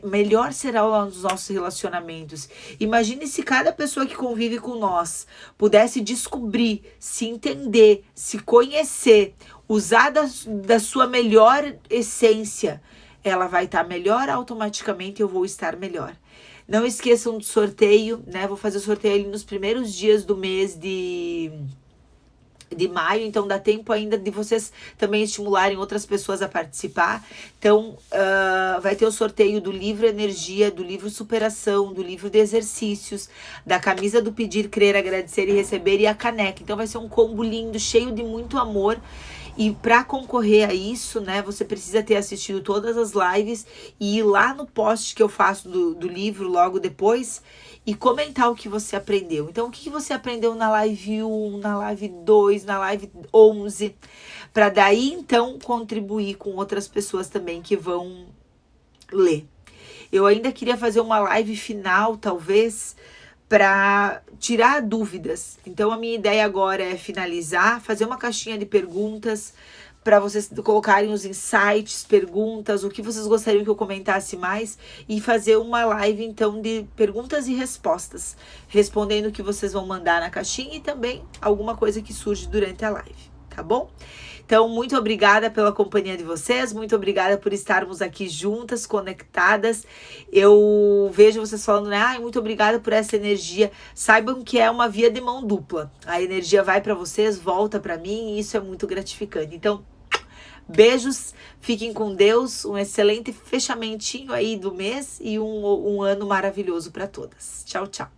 Melhor será os nossos relacionamentos. Imagine se cada pessoa que convive com nós pudesse descobrir, se entender, se conhecer, usar da sua melhor essência. Ela vai estar melhor, automaticamente eu vou estar melhor. Não esqueçam do sorteio, né? Vou fazer o sorteio ali nos primeiros dias do mês de maio, então dá tempo ainda de vocês também estimularem outras pessoas a participar. Então, vai ter o sorteio do livro Energia, do livro Superação, do livro de exercícios, da camisa do Pedir, Crer, Agradecer e Receber e a caneca. Então vai ser um combo lindo, cheio de muito amor. E para concorrer a isso, né, você precisa ter assistido todas as lives e ir lá no post que eu faço do livro logo depois e comentar o que você aprendeu. Então, o que você aprendeu na live 1, na live 2, na live 11, para daí, então, contribuir com outras pessoas também que vão ler. Eu ainda queria fazer uma live final, talvez, para tirar dúvidas. Então, a minha ideia agora é finalizar, fazer uma caixinha de perguntas para vocês colocarem os insights, perguntas, o que vocês gostariam que eu comentasse mais e fazer uma live, então, de perguntas e respostas, respondendo o que vocês vão mandar na caixinha e também alguma coisa que surge durante a live, tá bom? Então, muito obrigada pela companhia de vocês, muito obrigada por estarmos aqui juntas, conectadas. Eu vejo vocês falando, né? Muito obrigada por essa energia. Saibam que é uma via de mão dupla. A energia vai para vocês, volta para mim e isso é muito gratificante. Então, beijos, fiquem com Deus, um excelente fechamentinho aí do mês e um ano maravilhoso para todas. Tchau, tchau.